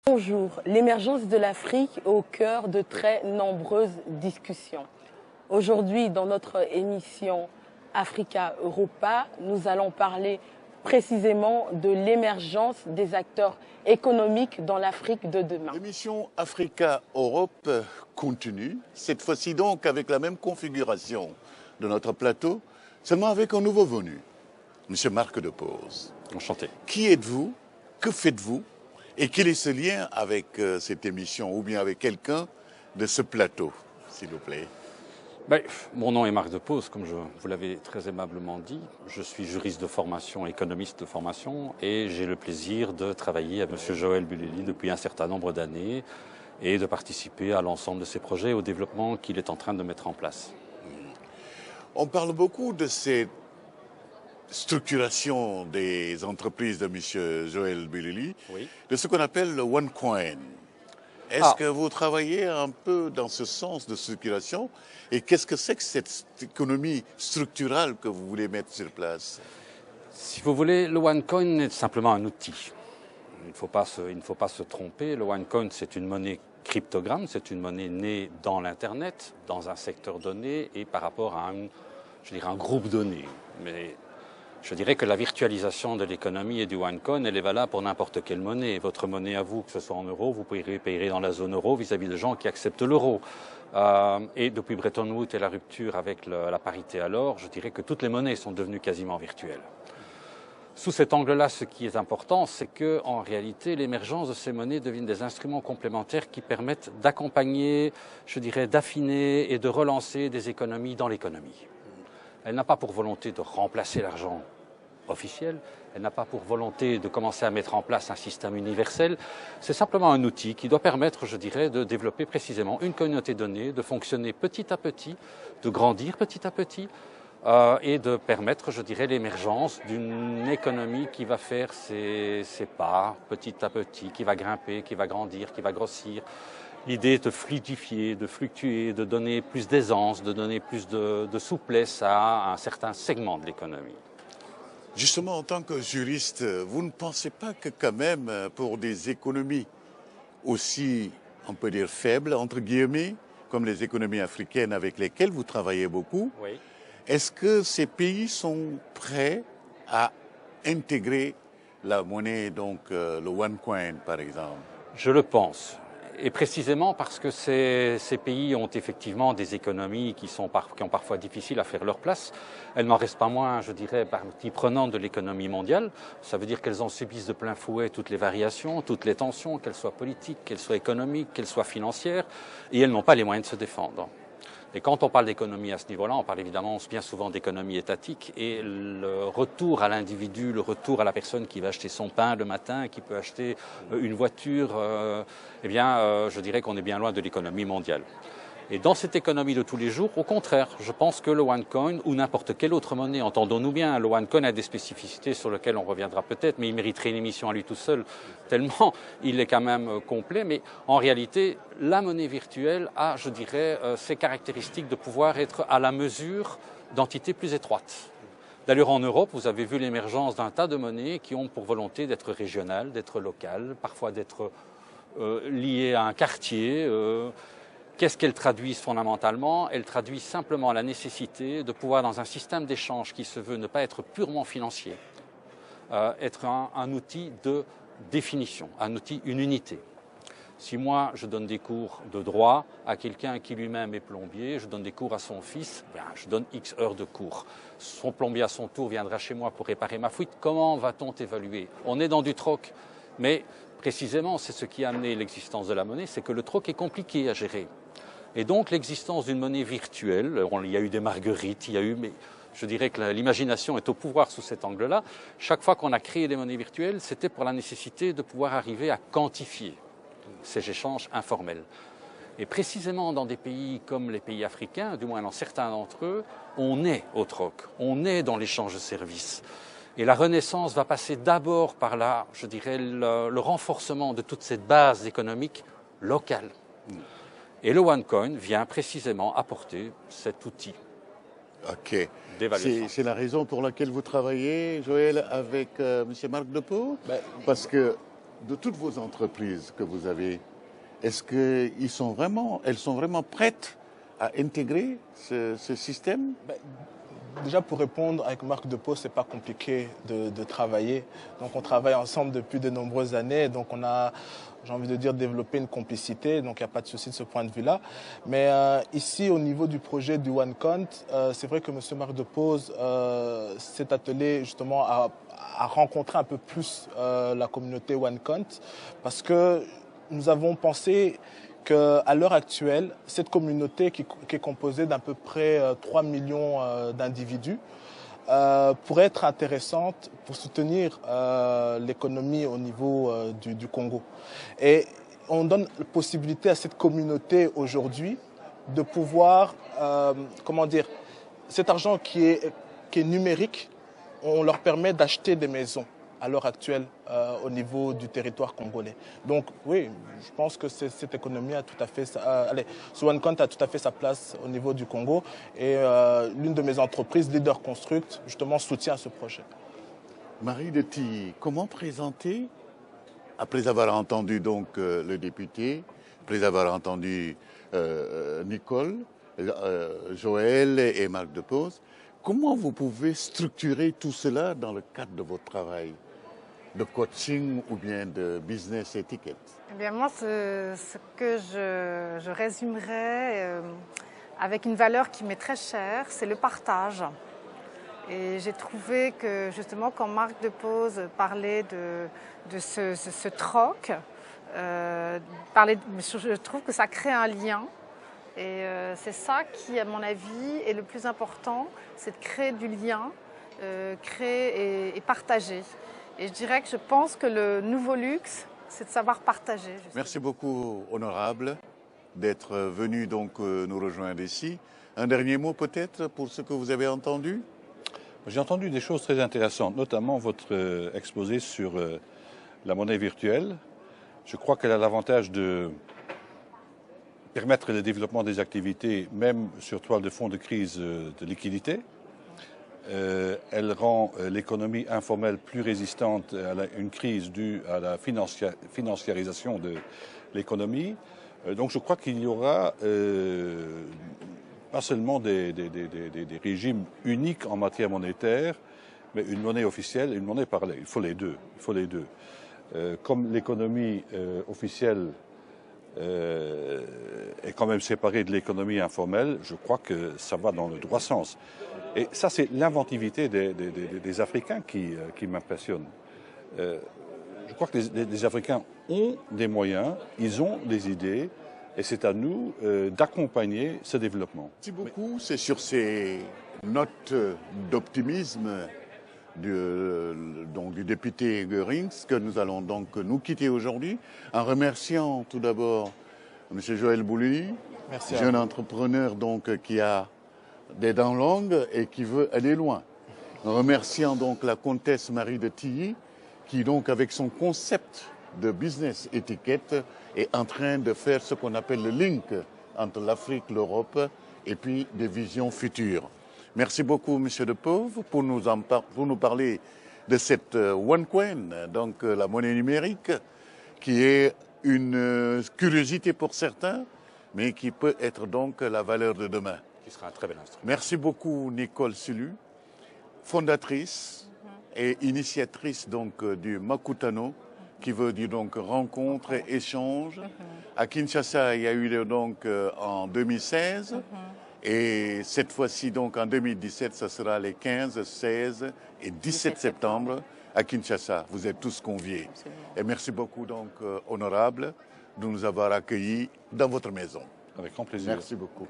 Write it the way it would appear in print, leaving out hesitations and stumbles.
Bonjour, l'émergence de l'Afrique au cœur de très nombreuses discussions. Aujourd'hui, dans notre émission Africa Europa, nous allons parler précisément de l'émergence des acteurs économiques dans l'Afrique de demain. L'émission Africa Europe continue, cette fois-ci donc avec la même configuration de notre plateau, seulement avec un nouveau venu, M. Marc Depose. Enchanté. Qui êtes-vous? Que faites-vous? Et quel est ce lien avec cette émission ou bien avec quelqu'un de ce plateau, s'il vous plaît? Mon nom est Marc Depose, comme vous l'avez très aimablement dit. Je suis juriste de formation, économiste de formation, et j'ai le plaisir de travailler avec M. Joël Bulelli depuis un certain nombre d'années et de participer à l'ensemble de ses projets et au développement qu'il est en train de mettre en place. On parle beaucoup de cette structuration des entreprises de M. Joël Bulelli, Oui. de ce qu'on appelle le One Coin. Est-ce que vous travaillez un peu dans ce sens de structuration? Et qu'est-ce que c'est que cette économie structurale que vous voulez mettre sur place? Si vous voulez, le OneCoin est simplement un outil. Il ne faut pas se tromper. Le OneCoin, c'est une monnaie cryptogramme, c'est une monnaie née dans l'Internet, dans un secteur donné et par rapport à un groupe donné. Mais je dirais que la virtualisation de l'économie et du OneCoin, elle est valable pour n'importe quelle monnaie. Votre monnaie à vous, que ce soit en euros, vous payerez dans la zone euro vis-à-vis de gens qui acceptent l'euro. Et depuis Bretton Woods et la rupture avec la parité à l'or, je dirais que toutes les monnaies sont devenues quasiment virtuelles. Sous cet angle-là, ce qui est important, c'est que, en réalité, l'émergence de ces monnaies deviennent des instruments complémentaires qui permettent d'accompagner, je dirais, d'affiner et de relancer des économies dans l'économie. Elle n'a pas pour volonté de remplacer l'argent officiel, elle n'a pas pour volonté de commencer à mettre en place un système universel. C'est simplement un outil qui doit permettre, je dirais, de développer précisément une communauté donnée, de fonctionner petit à petit, de grandir petit à petit, et de permettre, je dirais, l'émergence d'une économie qui va faire ses pas petit à petit, qui va grimper, qui va grandir, qui va grossir. L'idée est de fluidifier, de fluctuer, de donner plus d'aisance, de donner plus de souplesse à un certain segment de l'économie. Justement, en tant que juriste, vous ne pensez pas que quand même, pour des économies aussi, on peut dire, faibles, entre guillemets, comme les économies africaines avec lesquelles vous travaillez beaucoup, Oui. est-ce que ces pays sont prêts à intégrer la monnaie, donc le OneCoin par exemple? Je le pense. Et précisément parce que ces pays ont effectivement des économies qui ont parfois difficiles à faire leur place. Elles n'en restent pas moins, je dirais, partie prenante de l'économie mondiale. Ça veut dire qu'elles en subissent de plein fouet toutes les variations, toutes les tensions, qu'elles soient politiques, qu'elles soient économiques, qu'elles soient financières, et elles n'ont pas les moyens de se défendre. Et quand on parle d'économie à ce niveau-là, on parle évidemment bien souvent d'économie étatique et le retour à l'individu, le retour à la personne qui va acheter son pain le matin, qui peut acheter une voiture, je dirais qu'on est bien loin de l'économie mondiale. Et dans cette économie de tous les jours, au contraire, je pense que le OneCoin ou n'importe quelle autre monnaie, entendons-nous bien, le OneCoin a des spécificités sur lesquelles on reviendra peut-être, mais il mériterait une émission à lui tout seul, tellement il est quand même complet. Mais en réalité, la monnaie virtuelle a, je dirais, ces caractéristiques de pouvoir être à la mesure d'entités plus étroites. D'ailleurs, en Europe, vous avez vu l'émergence d'un tas de monnaies qui ont pour volonté d'être régionales, d'être locales, parfois d'être liées à un quartier. Qu'est-ce qu'elles traduisent fondamentalement? Elles traduisent simplement la nécessité de pouvoir, dans un système d'échange qui se veut ne pas être purement financier, être un outil de définition, un outil, une unité. Si moi, je donne des cours de droit à quelqu'un qui lui-même est plombier, je donne des cours à son fils, je donne X heures de cours. Son plombier, à son tour, viendra chez moi pour réparer ma fuite. Comment va-t-on évaluer? On est dans du troc, mais précisément, c'est ce qui a amené l'existence de la monnaie, c'est que le troc est compliqué à gérer. Et donc l'existence d'une monnaie virtuelle, il y a eu des marguerites, mais je dirais que l'imagination est au pouvoir sous cet angle-là. Chaque fois qu'on a créé des monnaies virtuelles, c'était pour la nécessité de pouvoir arriver à quantifier ces échanges informels. Et précisément dans des pays comme les pays africains, du moins dans certains d'entre eux, on est au troc, on est dans l'échange de services. Et la renaissance va passer d'abord par le renforcement de toute cette base économique locale. Et le OneCoin vient précisément apporter cet outil d'évaluation. C'est la raison pour laquelle vous travaillez, Joël, avec M. Marc Depose? Parce que de toutes vos entreprises que vous avez, est-ce qu'elles sont vraiment prêtes à intégrer ce système? Déjà, pour répondre, avec Marc Depose, c'est pas compliqué de travailler. Donc, on travaille ensemble depuis de nombreuses années. Donc, on a, j'ai envie de dire, développé une complicité. Donc, il n'y a pas de souci de ce point de vue-là. Mais ici, au niveau du projet du OneCount, c'est vrai que M. Marc Depose s'est attelé justement à rencontrer un peu plus la communauté OneCount, parce que nous avons pensé qu'à l'heure actuelle, cette communauté qui est composée d'à peu près 3 millions d'individus pourrait être intéressante pour soutenir l'économie au niveau du Congo. Et on donne la possibilité à cette communauté aujourd'hui de pouvoir, comment dire, cet argent qui est numérique, on leur permet d'acheter des maisons à l'heure actuelle au niveau du territoire congolais. Donc oui, je pense que cette économie a tout à fait, ce OneCount a tout à fait sa place au niveau du Congo, et l'une de mes entreprises, Leader Construct, justement soutient ce projet. Marie de Tilly, comment présenter, après avoir entendu donc le député, après avoir entendu Nicole, Joël et Marc Depose, comment vous pouvez structurer tout cela dans le cadre de votre travail de coaching ou bien de business etiquette? Eh bien, moi, ce que je résumerais avec une valeur qui m'est très chère, c'est le partage. Et j'ai trouvé que, justement, quand Marc Depose parlait de ce troc, je trouve que ça crée un lien. Et c'est ça qui, à mon avis, est le plus important, c'est de créer du lien, créer et partager. Et je dirais que je pense que le nouveau luxe, c'est de savoir partager. Justement. Merci beaucoup, honorable, d'être venu donc nous rejoindre ici. Un dernier mot peut-être pour ce que vous avez entendu? J'ai entendu des choses très intéressantes, notamment votre exposé sur la monnaie virtuelle. Je crois qu'elle a l'avantage de permettre le développement des activités, même sur toile de fond de crise de liquidité. Elle rend l'économie informelle plus résistante à une crise due à la financiarisation de l'économie. Donc je crois qu'il y aura pas seulement des régimes uniques en matière monétaire, mais une monnaie officielle et une monnaie parallèle. Il faut les deux. Il faut les deux. Comme l'économie officielle est quand même séparée de l'économie informelle, je crois que ça va dans le droit sens. Et ça, c'est l'inventivité des Africains qui m'impressionne. Je crois que les Africains ont des moyens, ils ont des idées, et c'est à nous d'accompagner ce développement. Merci beaucoup. C'est sur ces notes d'optimisme du député Goerings que nous allons donc nous quitter aujourd'hui, en remerciant tout d'abord M. Joël Boulouy, jeune entrepreneur donc qui a des dents longues et qui veut aller loin. En remerciant donc la comtesse Marie de Tilly, qui donc avec son concept de business étiquette est en train de faire ce qu'on appelle le link entre l'Afrique, l'Europe et puis des visions futures. Merci beaucoup, Monsieur Depose, pour nous parler de cette OneCoin, donc la monnaie numérique, qui est une curiosité pour certains, mais qui peut être donc la valeur de demain. Qui sera un très bel instrument. Merci beaucoup, Nicole Sulu, fondatrice et initiatrice donc du Makutano, qui veut dire donc rencontre et échange. À Kinshasa, il y a eu donc en 2016. Et cette fois-ci, donc en 2017, ce sera les 15, 16 et 17 septembre à Kinshasa. Vous êtes tous conviés. Absolument. Et merci beaucoup, donc, honorable, de nous avoir accueillis dans votre maison. Avec grand plaisir. Merci beaucoup.